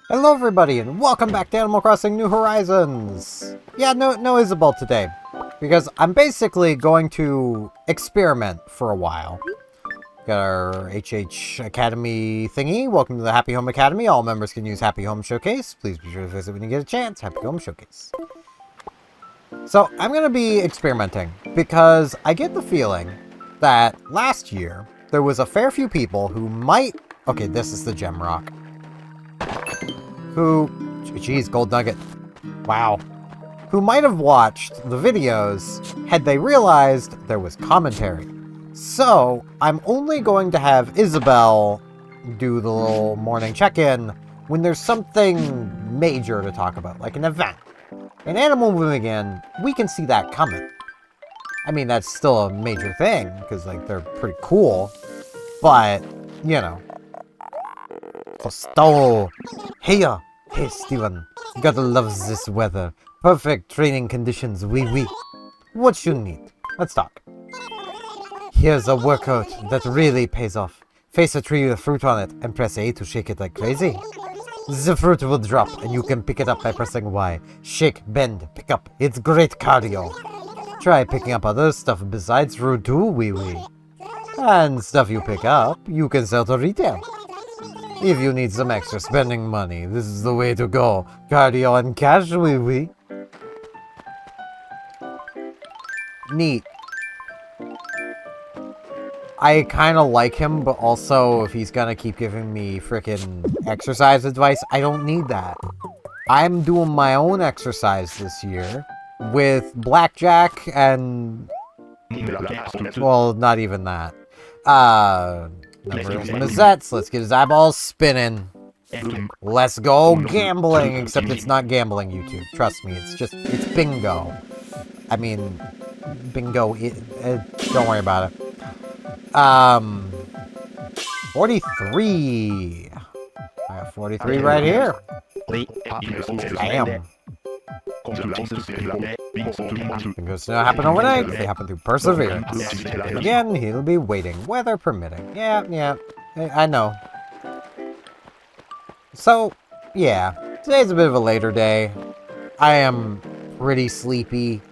Hello everybody and welcome back to Animal Crossing New Horizons! Yeah, no Isabel today, because I'm basically going to experiment for a while. Got our HH Academy thingy. Welcome to the Happy Home Academy. All members can use Happy Home Showcase. Please be sure to visit when you get a chance. Happy Home Showcase. So, I'm going to be experimenting, because I get the feeling that last year, there was a fair few people who might... Okay, this is the gem rock. Geez, gold nugget. Wow. Who might have watched the videos had they realized there was commentary. So, I'm only going to have Isabel do the little morning check-in when there's something major to talk about, like an event. In Animal Moving In, we can see that coming. I mean, that's still a major thing, because, like, they're pretty cool. But, you know. Costo! Heya! Hey, Steven. Gotta love this weather. Perfect training conditions, wee. What you need? Let's talk. Here's a workout that really pays off. Face a tree with fruit on it and press A to shake it like crazy. The fruit will drop and you can pick it up by pressing Y. Shake, bend, pick up. It's great cardio. Try picking up other stuff besides fruit too, wee. And stuff you pick up, you can sell to retail. If you need some extra spending money, this is the way to go. Cardio and cash, wee. Neat. I kind of like him, but also if he's gonna keep giving me frickin' exercise advice, I don't need that. I'm doing my own exercise this year with blackjack and... well, not even that. Number of Mazzettes. Let's get his eyeballs spinning. Let's go gambling. Except it's not gambling, YouTube. Trust me. It's bingo. I mean, bingo. Don't worry about it. 43. I have 43 right here. Damn. Things don't happen overnight, they happen through perseverance. Again, he'll be waiting, weather permitting. Yeah, I know. So, yeah, today's a bit of a later day. I am pretty sleepy.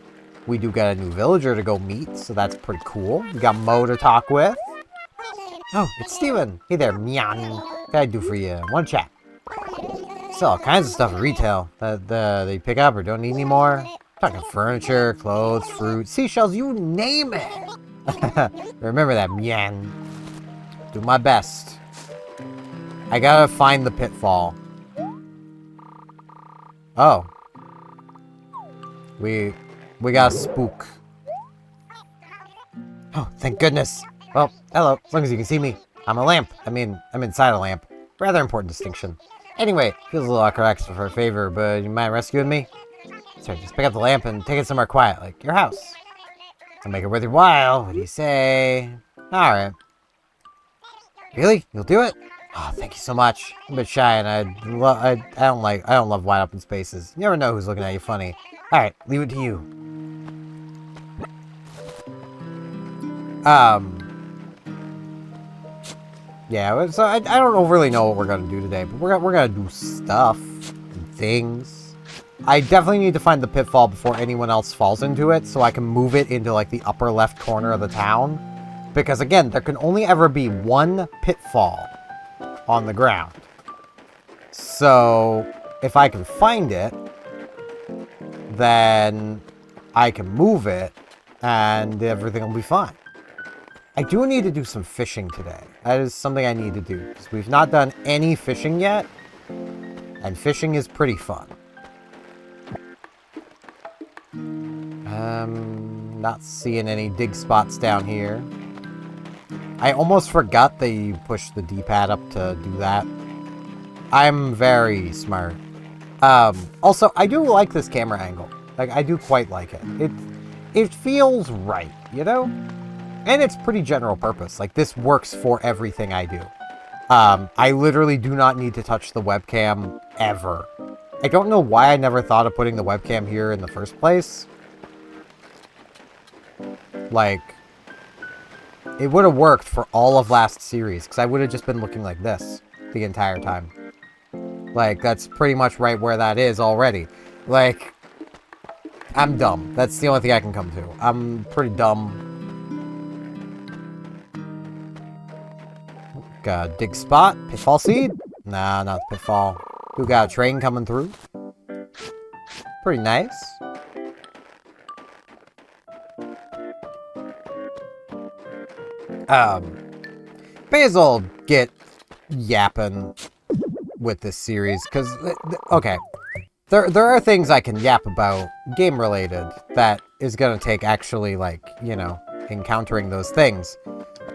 We do got a new villager to go meet, so that's pretty cool. We got Mo to talk with. Oh, it's Steven. Hey there, Mian. What can I do for you? One chat. Sell all kinds of stuff at retail that they pick up or don't need anymore. Talking furniture, clothes, fruit, seashells, you name it. Remember that, Mian. Do my best. I gotta find the pitfall. Oh. We got a spook. Oh, thank goodness. Well, hello, as long as you can see me. I'm a lamp. I mean, I'm inside a lamp. Rather important distinction. Anyway, feels a little awkward extra for a favor, but you mind rescuing me? Sorry, just pick up the lamp and take it somewhere quiet, like your house. To make it worth your while, what do you say? Alright. Really? You'll do it? Oh, thank you so much. I'm a bit shy and I don't love wide open spaces. You never know who's looking at you funny. Alright, leave it to you. Yeah, so I don't overly know what we're gonna do today, but we're gonna do stuff and things. I definitely need to find the pitfall before anyone else falls into it, so I can move it into like the upper left corner of the town. Because again, there can only ever be one pitfall on the ground. So if I can find it, then I can move it, and everything will be fine. I do need to do some fishing today. That is something I need to do, because we've not done any fishing yet, and fishing is pretty fun. Not seeing any dig spots down here. I almost forgot that you push the D-pad up to do that. I'm very smart. Also, I do like this camera angle. Like, I do quite like it. It feels right, you know? And it's pretty general purpose. Like, this works for everything I do. I literally do not need to touch the webcam ever. I don't know why I never thought of putting the webcam here in the first place. Like, it would have worked for all of last series, because I would have just been looking like this the entire time. Like, that's pretty much right where that is already. Like, I'm dumb. That's the only thing I can come to. I'm pretty dumb. Got a dig spot. Pitfall seed? Nah, not pitfall. We got a train coming through. Pretty nice. May as well get yapping with this series, because, okay, there are things I can yap about, game-related, that is gonna take actually, like, you know, encountering those things.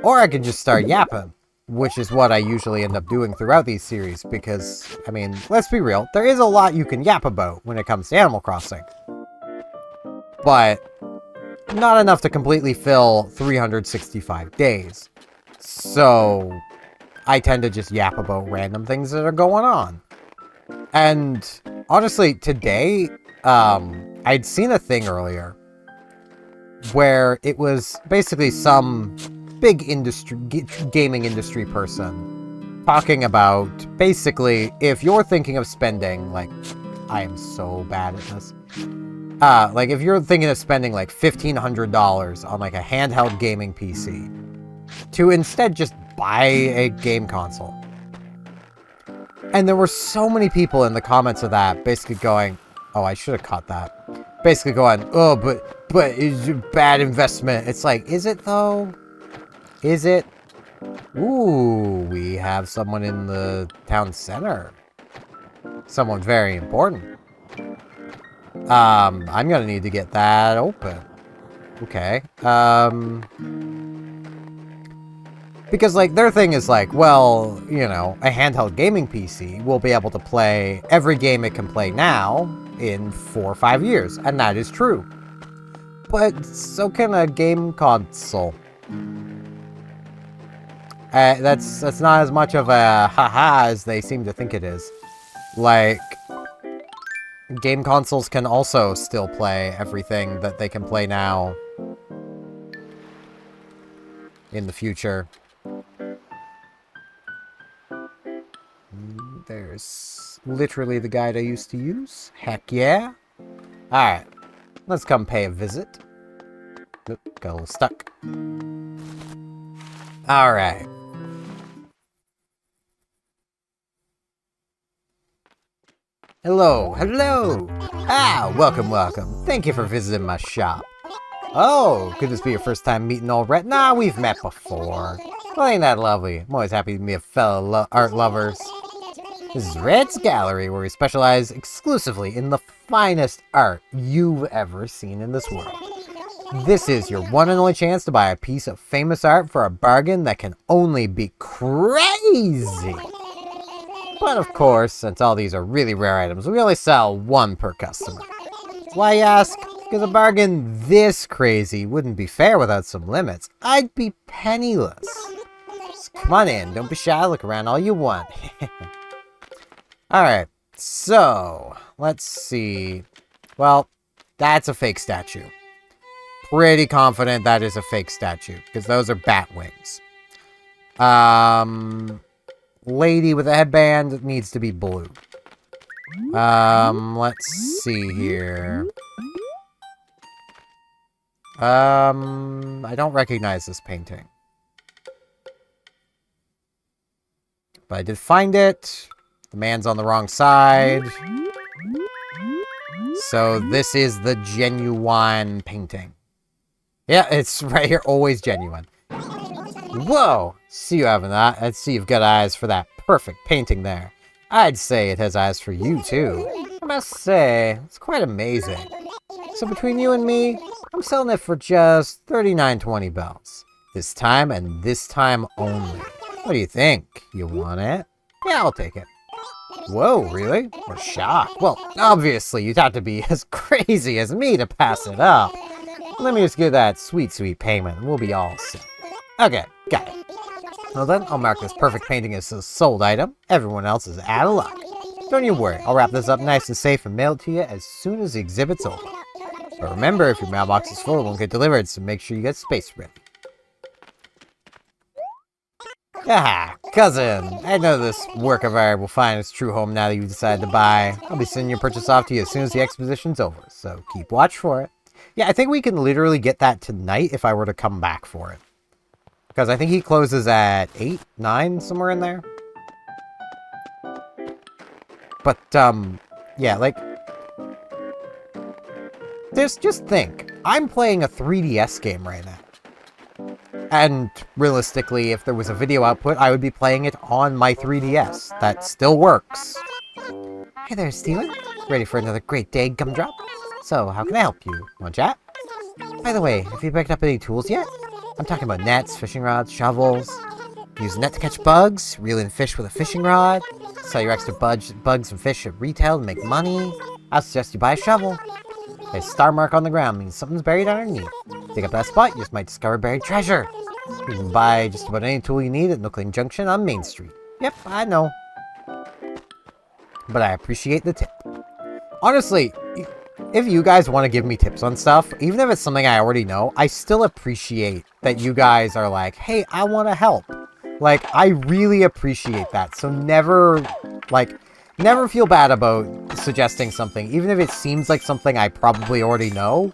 Or I can just start yapping, which is what I usually end up doing throughout these series, because, I mean, let's be real, there is a lot you can yap about when it comes to Animal Crossing. But not enough to completely fill 365 days. So I tend to just yap about random things that are going on. And honestly, today, I'd seen a thing earlier where it was basically some big gaming industry person talking about, basically, if you're thinking of spending, like, I am so bad at this. Like, if you're thinking of spending, like, $1,500 on, like, a handheld gaming PC, to instead just buy a game console. And there were so many people in the comments of that basically going, oh, I should have caught that. Basically going, oh, but it's a bad investment. It's like, is it, though? Is it? Ooh, we have someone in the town center. Someone very important. I'm gonna need to get that open. Okay. Because, like, their thing is like, well, you know, a handheld gaming PC will be able to play every game it can play now in 4 or 5 years. And that is true. But so can a game console. That's not as much of a haha as they seem to think it is. Like, game consoles can also still play everything that they can play now in the future. There's literally the guide I used to use. Heck yeah. Alright. Let's come pay a visit. Oop, got a little stuck. Alright. Hello, hello! Ah, welcome, welcome. Thank you for visiting my shop. Oh, could this be your first time meeting already? Nah, we've met before. Well, ain't that lovely? I'm always happy to meet a fellow art lovers. This is Red's Gallery, where we specialize exclusively in the finest art you've ever seen in this world. This is your one and only chance to buy a piece of famous art for a bargain that can only be crazy. But of course, since all these are really rare items, we only sell one per customer. Why, you ask? Because a bargain this crazy wouldn't be fair without some limits. I'd be penniless. Just come on in, don't be shy, look around all you want. Alright, so, let's see. Well, that's a fake statue. Pretty confident that is a fake statue, because those are bat wings. Lady with a headband needs to be blue. Let's see here. I don't recognize this painting. But I did find it. The man's on the wrong side. So this is the genuine painting. Yeah, it's right here, always genuine. Whoa! See you having that. I'd see you've got eyes for that perfect painting there. I'd say it has eyes for you, too. I must say, it's quite amazing. So between you and me, I'm selling it for just $39.20 bells. This time, and this time only. What do you think? You want it? Yeah, I'll take it. Whoa, really? We're shocked. Well, obviously, you'd have to be as crazy as me to pass it up. Let me just get that sweet, sweet payment, and we'll be all set. Okay, got it. Well then, I'll mark this perfect painting as a sold item. Everyone else is out of luck. Don't you worry, I'll wrap this up nice and safe and mail it to you as soon as the exhibit's over. But remember, if your mailbox is full, it won't get delivered, so make sure you get space ready. Ah, cousin, I know this work of art will find its true home now that you've decided to buy. I'll be sending your purchase off to you as soon as the exposition's over, so keep watch for it. Yeah, I think we can literally get that tonight if I were to come back for it. Because I think he closes at 8, 9, somewhere in there. But, yeah, like... Just think, I'm playing a 3DS game right now. And realistically, if there was a video output, I would be playing it on my 3DS. That still works. Hey there, Steven. Ready for another great day, Gumdrop? So, how can I help you? Want to chat? By the way, have you picked up any tools yet? I'm talking about nets, fishing rods, shovels. Use a net to catch bugs, reel in fish with a fishing rod, sell your extra bugs and fish at retail to make money. I suggest you buy a shovel. A star mark on the ground means something's buried underneath. Dig up that spot, you just might discover buried treasure. You can buy just about any tool you need at Nookling Junction on Main Street. Yep, I know. But I appreciate the tip. Honestly, if you guys want to give me tips on stuff, even if it's something I already know, I still appreciate that you guys are like, hey, I want to help. Like, I really appreciate that. So never feel bad about suggesting something. Even if it seems like something I probably already know,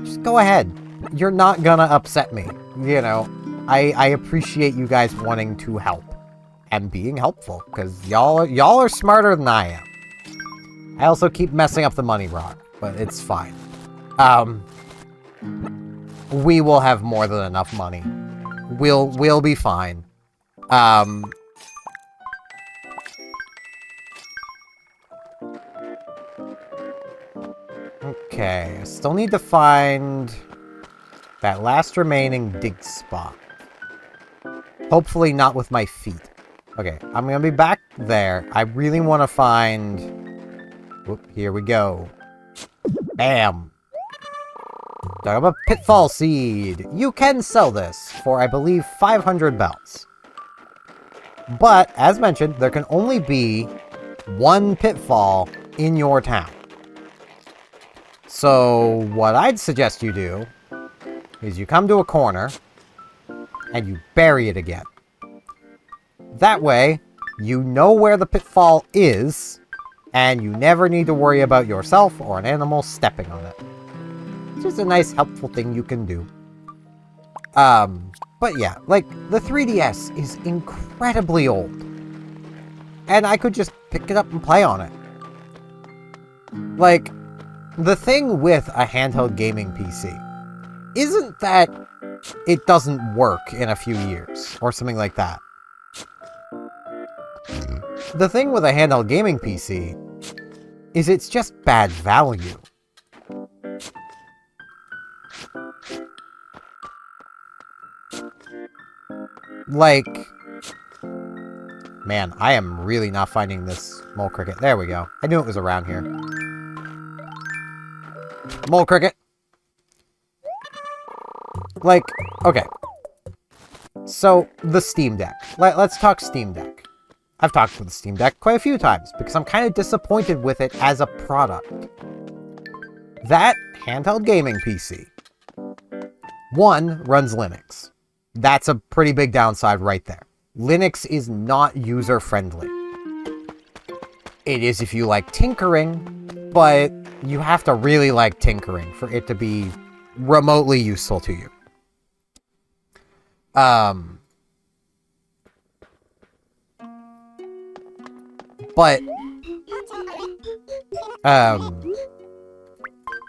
just go ahead. You're not gonna upset me. You know, I appreciate you guys wanting to help and being helpful, because y'all are smarter than I am. I also keep messing up the money rock, but it's fine. We will have more than enough money. We'll be fine. Okay, I still need to find that last remaining dig spot. Hopefully not with my feet. Okay, I'm gonna be back there. I really want to find... Whoop, here we go. Bam! Dug up a pitfall seed. You can sell this for, I believe, 500 bells. But, as mentioned, there can only be one pitfall in your town. So, what I'd suggest you do is you come to a corner and you bury it again. That way, you know where the pitfall is, and you never need to worry about yourself or an animal stepping on it. It's just a nice, helpful thing you can do. But yeah, like, the 3DS is incredibly old. And I could just pick it up and play on it. Like, the thing with a handheld gaming PC isn't that it doesn't work in a few years, or something like that. The thing with a handheld gaming PC is it's just bad value. Like, man, I am really not finding this mole cricket. There we go. I knew it was around here. Mole cricket. Like, okay. So, the Steam Deck. Let's talk Steam Deck. I've talked with the Steam Deck quite a few times, because I'm kind of disappointed with it as a product. That handheld gaming PC, one, runs Linux. That's a pretty big downside right there. Linux is not user-friendly. It is if you like tinkering, but you have to really like tinkering for it to be remotely useful to you. But,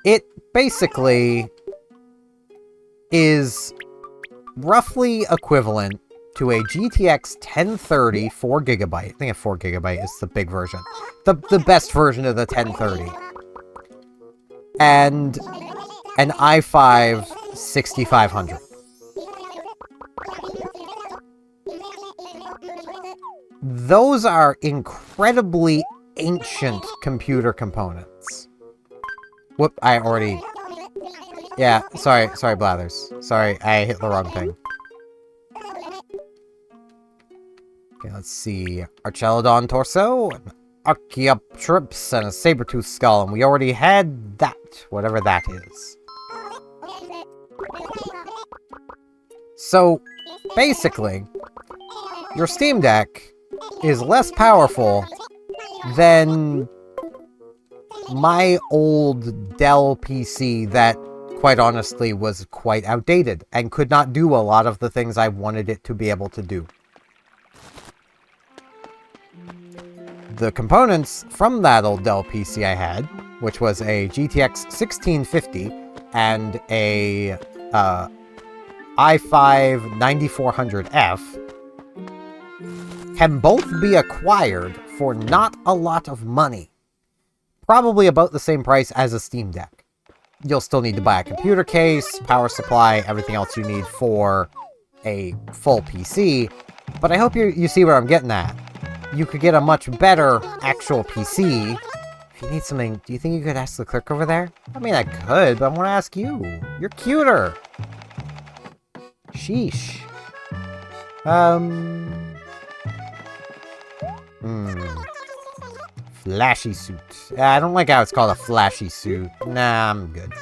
it basically is roughly equivalent to a GTX 1030 4GB. I think a 4GB is the big version. The best version of the 1030. And an i5 6500. Those are incredibly ancient computer components. Whoop, I already... Yeah, sorry, Blathers. Sorry, I hit the wrong thing. Okay, let's see. Archelodon torso, an Archaeopteryx, and a saber-tooth skull, and we already had that, whatever that is. So, basically, your Steam Deck is less powerful than my old Dell PC that, quite honestly, was quite outdated and could not do a lot of the things I wanted it to be able to do. The components from that old Dell PC I had, which was a GTX 1650 and a i5 9400F, can both be acquired for not a lot of money. Probably about the same price as a Steam Deck. You'll still need to buy a computer case, power supply, everything else you need for a full PC, but I hope you see where I'm getting at. You could get a much better actual PC. If you need something, do you think you could ask the clerk over there? I mean, I could, but I want to ask you. You're cuter. Sheesh. Flashy suit. I don't like how it's called a flashy suit. Nah, I'm good.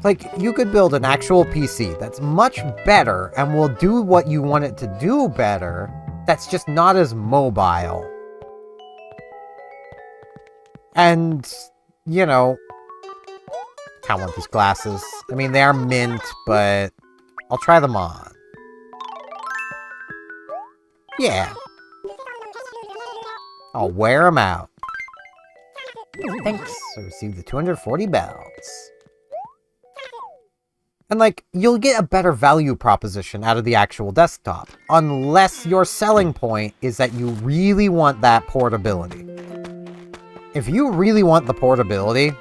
Like, you could build an actual PC that's much better and will do what you want it to do better, that's just not as mobile. And, you know, I kind of want these glasses. I mean, they are mint, but I'll try them on. Yeah. I'll wear them out. Thanks. I received the 240 bells. And, like, you'll get a better value proposition out of the actual desktop, unless your selling point is that you really want that portability. If you really want the portability,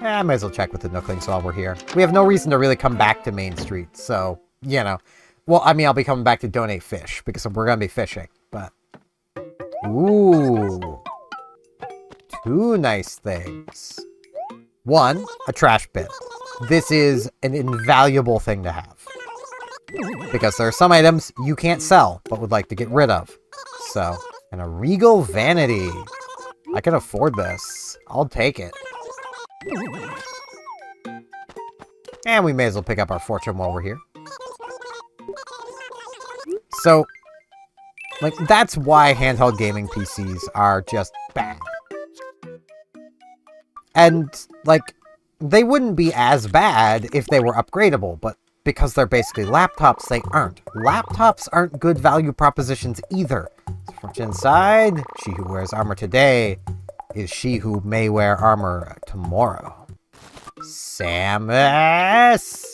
I might as well check with the Nooklings while we're here. We have no reason to really come back to Main Street, so, you know. Well, I mean, I'll be coming back to donate fish, because we're going to be fishing, but... Ooh. Two nice things. One, a trash bin. This is an invaluable thing to have. Because there are some items you can't sell, but would like to get rid of. So, and a regal vanity. I can afford this. I'll take it. And we may as well pick up our fortune while we're here. So, like, that's why handheld gaming PCs are just bad. And, like, they wouldn't be as bad if they were upgradable, but because they're basically laptops, they aren't. Laptops aren't good value propositions either. Fortune inside, she who wears armor today is she who may wear armor tomorrow. Samus!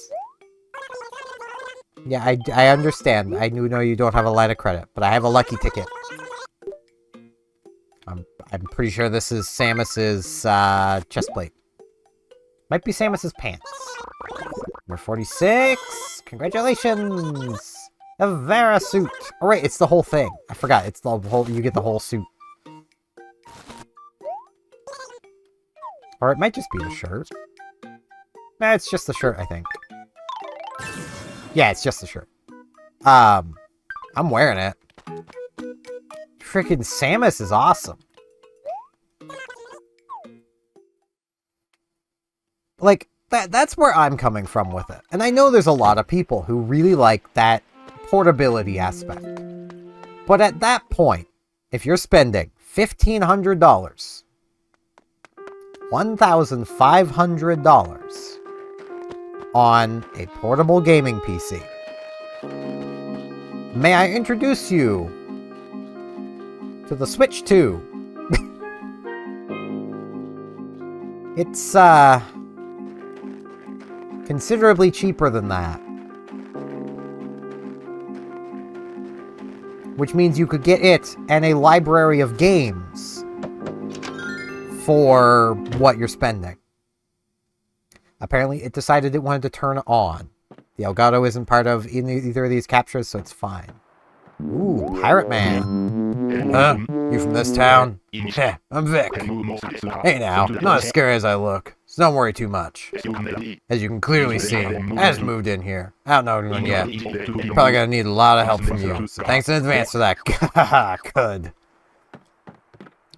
Yeah, I understand. I do know you don't have a line of credit, but I have a lucky ticket. I'm pretty sure this is Samus's chest plate. Might be Samus's pants. Number 46! Congratulations! A Vera suit! Oh wait, it's the whole thing. I forgot, it's the whole, you get the whole suit. Or it might just be the shirt. Nah, it's just the shirt, I think. Yeah, it's just the shirt. I'm wearing it. Freaking Samus is awesome. Like, that's where I'm coming from with it. And I know there's a lot of people who really like that portability aspect. But at that point, if you're spending $1,500, $1,500 on a portable gaming PC, may I introduce you to the Switch 2? It's, considerably cheaper than that. Which means you could get it and a library of games for what you're spending. Apparently, it decided it wanted to turn on. The Elgato isn't part of either of these captures, so it's fine. Ooh, Pirate Man. Huh? You from this town? Heh, I'm Vic. Hey now, not as scary as I look, so don't worry too much. As you can clearly see, I just moved in here. I don't know anyone yet. Probably gonna need a lot of help from you, so thanks in advance for that. Good.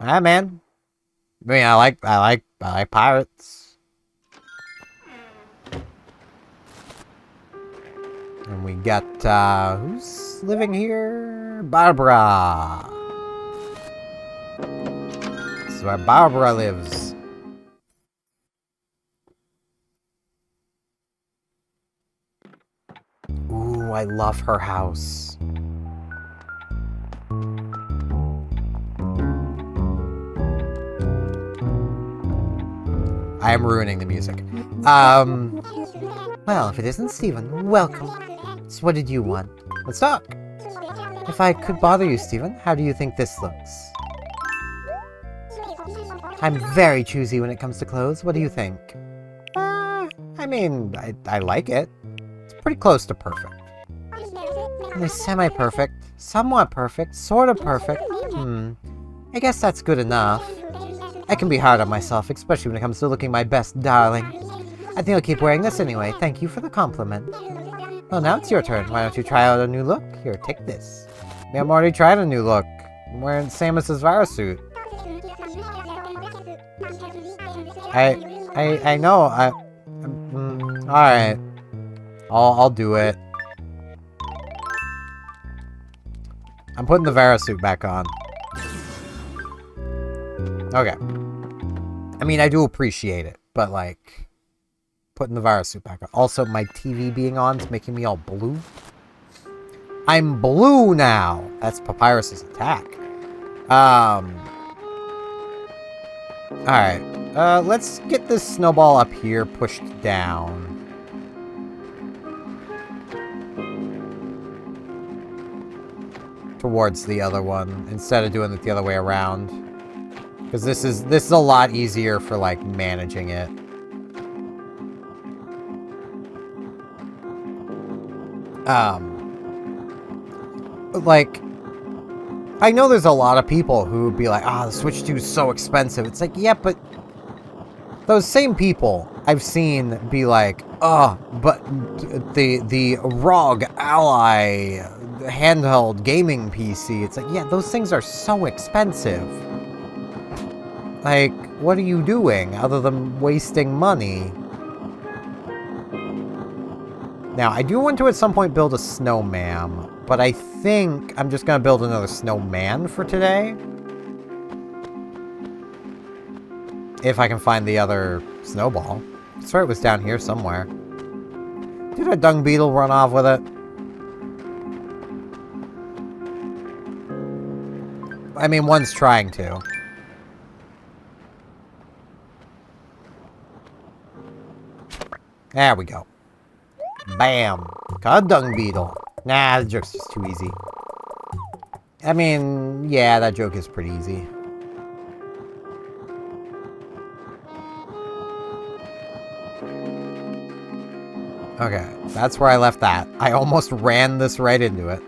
Alright, man. I mean, I like pirates. And we got, who's living here? Barbara. This is where Barbara lives. Ooh, I love her house. I am ruining the music. Well, if it isn't Stephen, welcome. So what did you want? Let's talk. If I could bother you, Stephen, how do you think this looks? I'm very choosy when it comes to clothes. What do you think? I mean, I like it. It's pretty close to perfect. Semi-perfect, somewhat perfect, sort of perfect. I guess that's good enough. I can be hard on myself, especially when it comes to looking my best, darling. I think I'll keep wearing this anyway. Thank you for the compliment. Well, now it's your turn. Why don't you try out a new look? Here, take this. I'm already trying a new look. I'm wearing Samus's virus suit. I know. Alright. I'll do it. I'm putting the Vera suit back on. Okay. I mean, I do appreciate it, but like, putting the Vera suit back on. Also, my TV being on is making me all blue. I'm blue now. That's Papyrus's attack. Alright. Let's get this snowball up here pushed down. Towards the other one, instead of doing it the other way around. Because this is a lot easier for, like, managing it. Like, I know there's a lot of people who would be like, the Switch 2 is so expensive. It's like, yeah, but those same people I've seen be like, but the ROG Ally handheld gaming PC. It's like, yeah, those things are so expensive. Like, what are you doing other than wasting money? Now, I do want to at some point build a snowman, but I think I'm just going to build another snowman for today. If I can find the other snowball. I swear it was down here somewhere. Did a dung beetle run off with it? I mean, one's trying to. There we go. Bam. Got a dung beetle. Nah, the joke's just too easy. I mean, yeah, that joke is pretty easy. Okay, that's where I left that. I almost ran this right into it.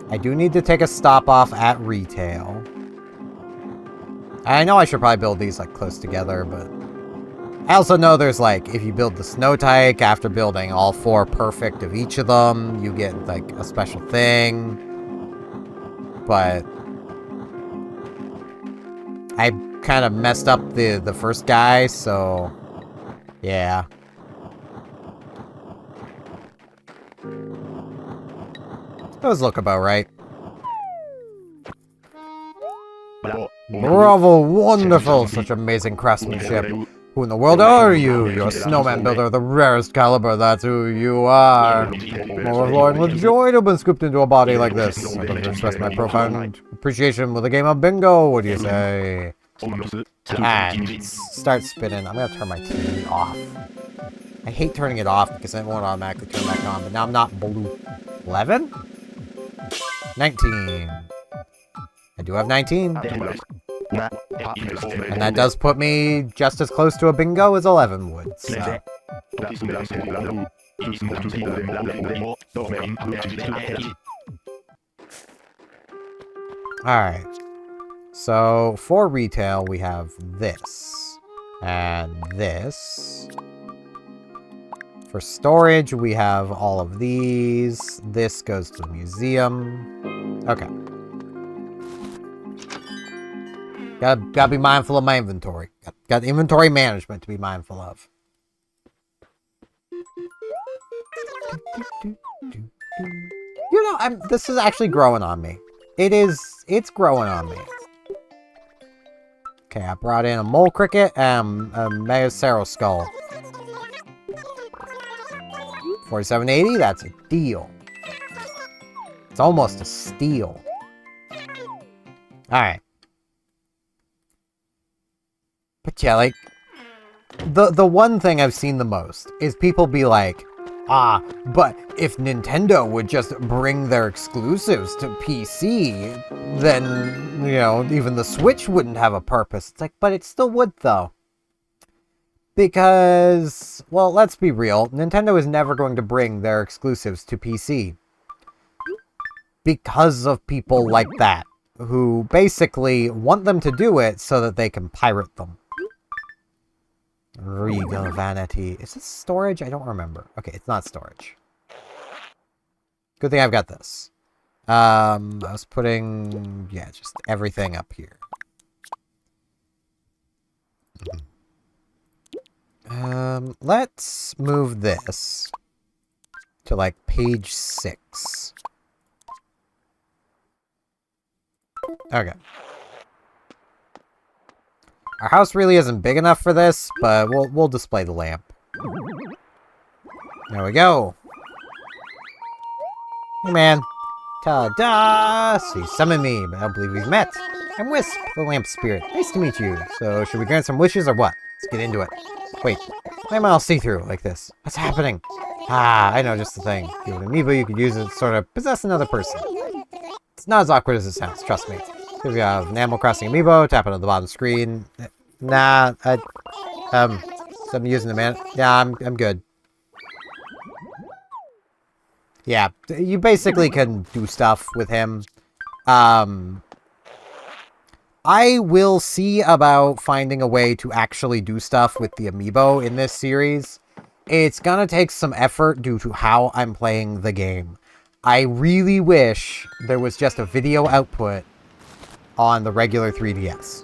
I do need to take a stop off at retail. I know I should probably build these, like, close together, but I also know there's, like, if you build the snow tyke after building all 4 perfect of each of them, you get, like, a special thing. But I kind of messed up the first guy, so yeah. Those look about right. Bravo, wonderful, such amazing craftsmanship. Who in the world are you? You're a snowman builder of the rarest caliber, that's who you are. Overflowing with joy to have been scooped into a body like this. I'd like to express my profound appreciation with a game of bingo, what do you say? And start spinning. I'm gonna turn my TV off. I hate turning it off because it won't automatically turn back on, but now I'm not blue. 11? 19. I do have 19. And that does put me just as close to a bingo as 11 would, so. Alright. So, for retail, we have this. And this. For storage, we have all of these. This goes to the museum. Okay. Gotta be mindful of my inventory. Got inventory management to be mindful of. You know, this is actually growing on me. It's growing on me. Okay, I brought in a mole cricket and a Megacero skull. 4780, that's a deal. It's almost a steal. Alright. But yeah, like, the one thing I've seen the most is people be like, but if Nintendo would just bring their exclusives to PC, then, you know, even the Switch wouldn't have a purpose. It's like, but it still would, though. Because, well, let's be real, Nintendo is never going to bring their exclusives to PC. Because of people like that, who basically want them to do it so that they can pirate them. Regal Vanity. Is this storage? I don't remember. Okay, it's not storage. Good thing I've got this. I was putting, yeah, just everything up here. Let's move this to, like, page 6. Okay. Our house really isn't big enough for this, but we'll display the lamp. There we go. Hey, man. Ta-da! So you summoned me, but I don't believe we've met. I'm Wisp, the lamp spirit. Nice to meet you. So, should we grant some wishes or what? Let's get into it. Wait, why am I all see-through like this? What's happening? I know just the thing. If you have an amiibo, you could use it to sort of possess another person. It's not as awkward as it sounds, trust me. If you have an Animal Crossing amiibo, tap it on the bottom screen. Nah, so I'm using the man. Yeah, I'm good. Yeah, you basically can do stuff with him. I will see about finding a way to actually do stuff with the amiibo in this series. It's gonna take some effort due to how I'm playing the game. I really wish there was just a video output on the regular 3DS.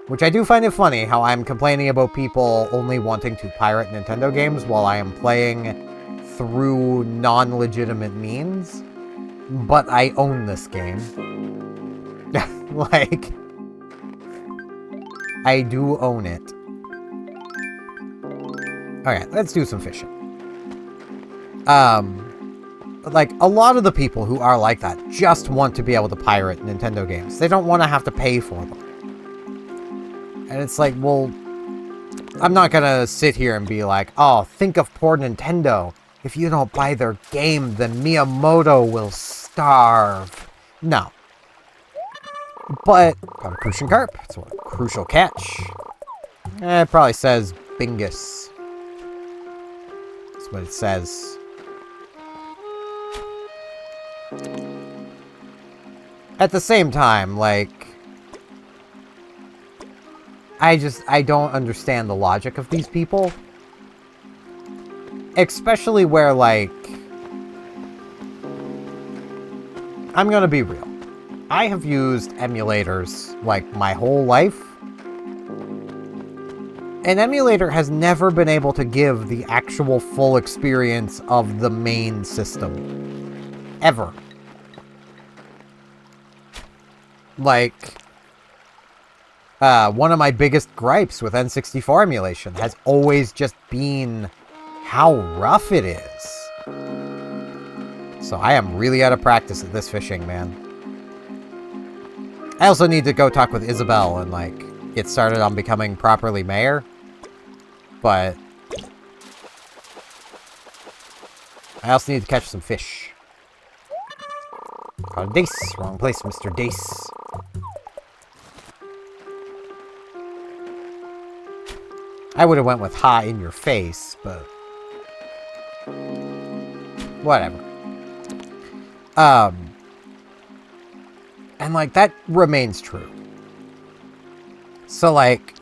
Which I do find it funny how I'm complaining about people only wanting to pirate Nintendo games while I am playing through non-legitimate means. But I own this game. Like, I do own it. Alright, let's do some fishing. Like, a lot of the people who are like that just want to be able to pirate Nintendo games. They don't want to have to pay for them. And it's like, well, I'm not gonna sit here and be like, oh, think of poor Nintendo. If you don't buy their game, then Miyamoto will starve. No. But, got a crucian carp. It's a crucial catch. It probably says Bingus. That's what it says. At the same time, like, I don't understand the logic of these people. Especially where, like, I'm gonna be real. I have used emulators, like, my whole life. An emulator has never been able to give the actual full experience of the main system. Ever. Like, one of my biggest gripes with N64 emulation has always just been how rough it is. So I am really out of practice at this fishing, man. I also need to go talk with Isabel and, like, get started on becoming properly mayor. But I also need to catch some fish. Caught a dace. Wrong place, Mr. Dace. I would have went with ha in your face, but whatever. And, like, that remains true. So, like,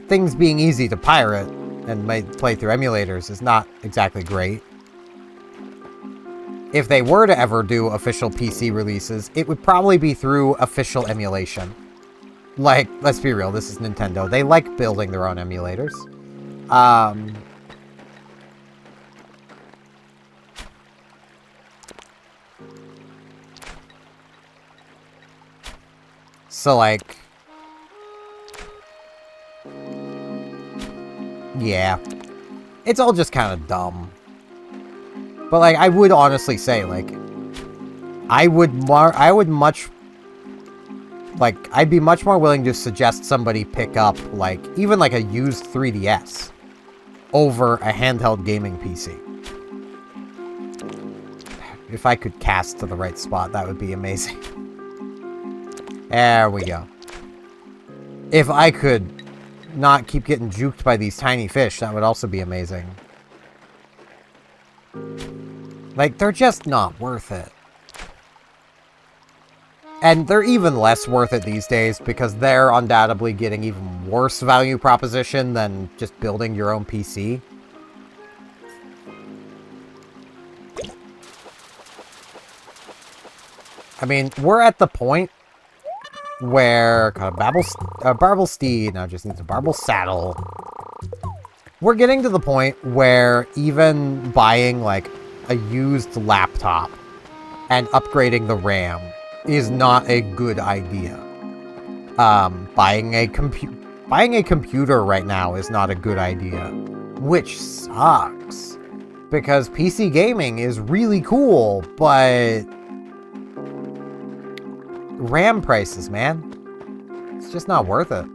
things being easy to pirate and play through emulators is not exactly great. If they were to ever do official PC releases, it would probably be through official emulation. Like, let's be real, this is Nintendo. They like building their own emulators. So, like... Yeah. It's all just kind of dumb. But, like, I would honestly say, like... I'd be much more willing to suggest somebody pick up, like, even like a used 3DS over a handheld gaming PC. If I could cast to the right spot, that would be amazing. There we go. If I could not keep getting juked by these tiny fish, that would also be amazing. Like, they're just not worth it. And they're even less worth it these days because they're undoubtedly getting even worse value proposition than just building your own PC. I mean, we're at the point where... Barble Steed now just needs a Barble Saddle. We're getting to the point where even buying, like, a used laptop and upgrading the RAM is not a good idea. Buying a computer right now is not a good idea. Which sucks. Because PC gaming is really cool, but... RAM prices, man. It's just not worth it.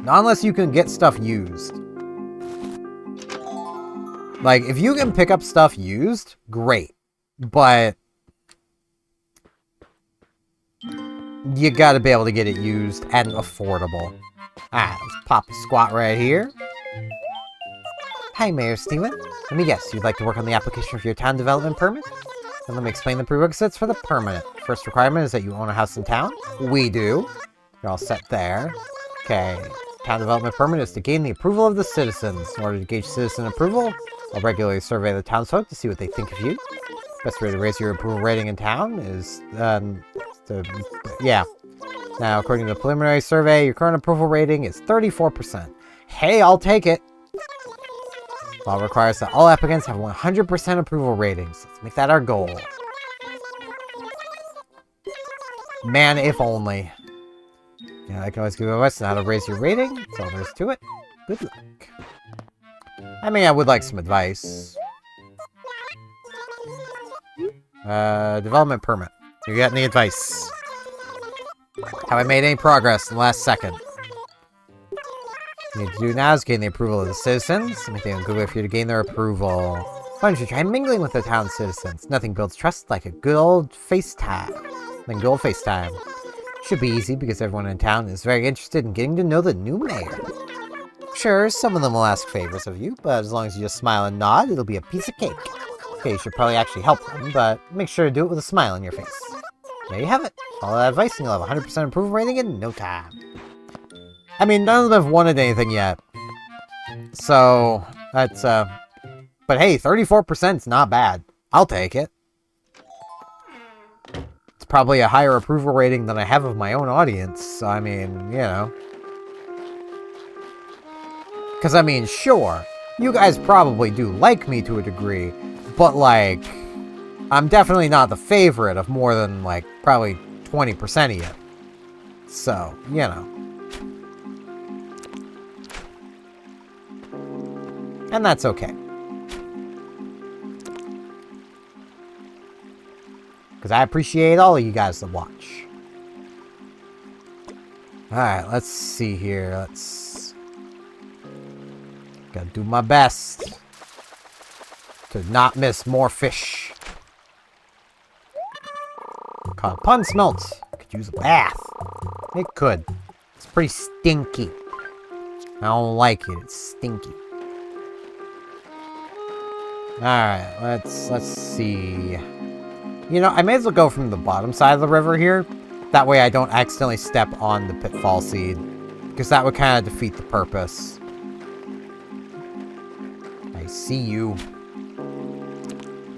Not unless you can get stuff used. Like, if you can pick up stuff used, great. But... you gotta be able to get it used and affordable. Alright, let's pop a squat right here. Hi, Mayor Steven. Let me guess, you'd like to work on the application for your town development permit? Then let me explain the prerequisites for the permit. First requirement is that you own a house in town. We do. You're all set there. Okay. Town development permit is to gain the approval of the citizens. In order to gauge citizen approval, I'll regularly survey the townsfolk to see what they think of you. Best way to raise your approval rating in town is, yeah. Now, according to the preliminary survey, your current approval rating is 34%. Hey, I'll take it. Law requires that all applicants have 100% approval ratings. Let's make that our goal. Man, if only. Yeah, I can always give advice on how to raise your rating. That's all there is to it. Good luck. I mean, I would like some advice. Development permit. You got any advice? Have I made any progress in the last second? What you need to do now is gain the approval of the citizens. Anything a good way for you to gain their approval. Why don't you try mingling with the town citizens? Nothing builds trust like a good old FaceTime. Should be easy because everyone in town is very interested in getting to know the new mayor. Sure, some of them will ask favors of you, but as long as you just smile and nod, it'll be a piece of cake. Okay, you should probably actually help them, but make sure to do it with a smile on your face. There you have it. Follow that advice and you'll have 100% approval rating in no time. I mean, none of them have wanted anything yet. So, that's, but hey, 34% is not bad. I'll take it. It's probably a higher approval rating than I have of my own audience, so I mean, you know. Because, I mean, sure, you guys probably do like me to a degree, but, like, I'm definitely not the favorite of more than, like, probably 20% of you. So, you know. And that's okay. Because I appreciate all of you guys that watch. Alright, let's see here. Gotta do my best to not miss more fish. Caught a pun smelt. Could use a bath. It could. It's pretty stinky. I don't like it. It's stinky. Alright, let's see. You know, I may as well go from the bottom side of the river here. That way I don't accidentally step on the pitfall seed. Because that would kind of defeat the purpose. I see you.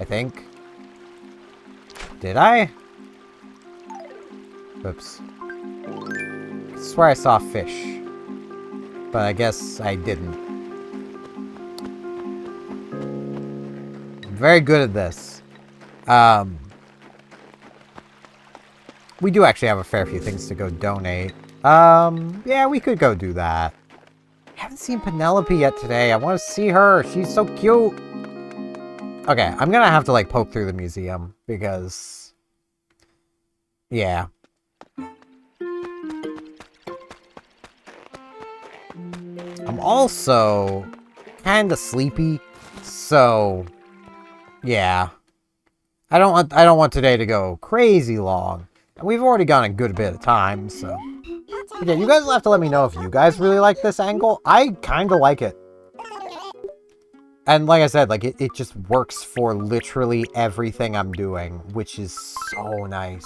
I think. Did I? Oops. I swear I saw fish. But I guess I didn't. very good at this. We do actually have a fair few things to go donate. Yeah, we could go do that. I haven't seen Penelope yet today. I want to see her. She's so cute. Okay, I'm gonna have to, like, poke through the museum, because... yeah. I'm also kind of sleepy, so... yeah. I don't want today to go crazy long. And we've already gone a good bit of time, so... yeah, you guys will have to let me know if you guys really like this angle. I kind of like it. And like I said, like, it just works for literally everything I'm doing, which is so nice.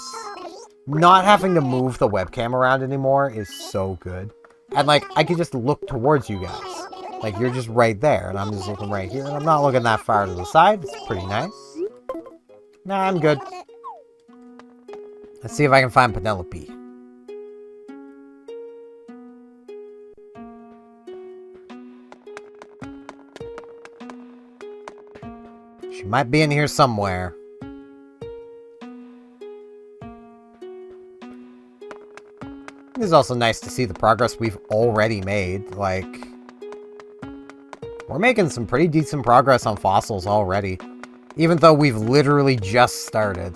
Not having to move the webcam around anymore is so good. And, like, I can just look towards you guys. Like, you're just right there, and I'm just looking right here, and I'm not looking that far to the side. It's pretty nice. Nah, I'm good. Let's see if I can find Penelope. She might be in here somewhere. It's also nice to see the progress we've already made. Like, we're making some pretty decent progress on fossils already. Even though we've literally just started.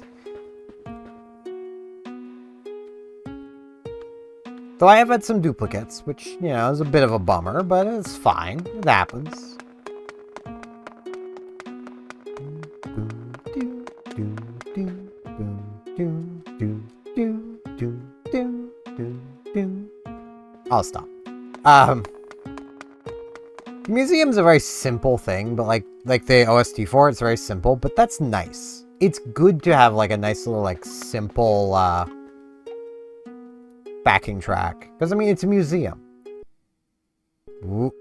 Though I have had some duplicates, which, you know, is a bit of a bummer, but it's fine. It happens. I'll stop. The museum's a very simple thing, but like the OST for it's very simple, but that's nice. It's good to have like a nice little like simple backing track. Because I mean it's a museum. Ooh.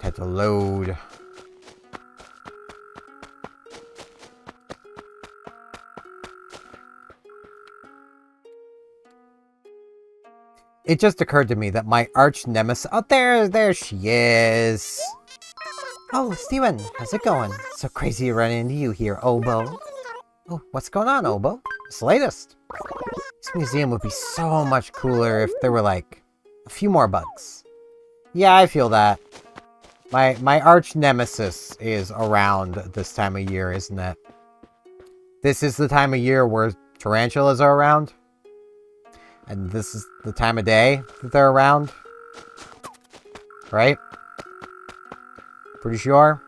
Had to load. It just occurred to me that my arch nemesis... oh, there she is. Oh, Steven, how's it going? So crazy to run into you here, Obo. Oh, what's going on, Obo? What's the latest? This museum would be so much cooler if there were, like, a few more bugs. Yeah, I feel that. My arch nemesis is around this time of year, isn't it? This is the time of year where tarantulas are around. And this is the time of day that they're around. Right? Pretty sure?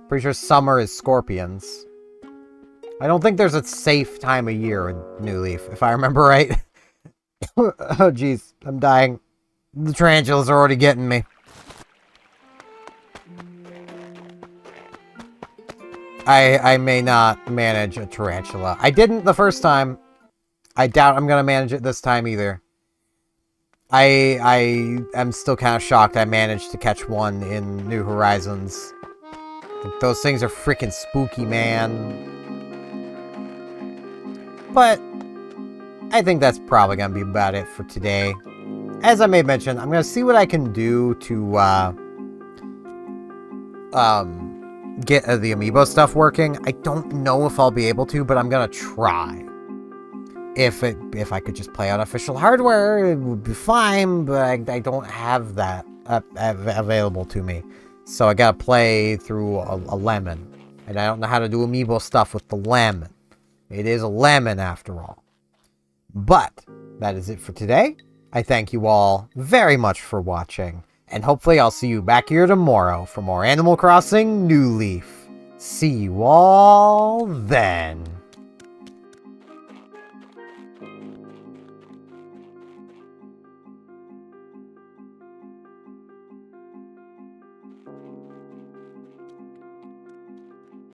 Pretty sure summer is scorpions. I don't think there's a safe time of year in New Leaf, if I remember right. Oh, jeez. I'm dying. The tarantulas are already getting me. I may not manage a tarantula. I didn't the first time. I doubt I'm going to manage it this time either. I am still kind of shocked I managed to catch one in New Horizons. Those things are freaking spooky, man. But I think that's probably going to be about it for today. As I may mention, I'm going to see what I can do to get the amiibo stuff working. I don't know if I'll be able to, but I'm going to try. If I could just play on official hardware, it would be fine, but I don't have that available to me. So I gotta play through a lemon. And I don't know how to do amiibo stuff with the lemon. It is a lemon after all. But that is it for today. I thank you all very much for watching. And hopefully I'll see you back here tomorrow for more Animal Crossing New Leaf. See you all then.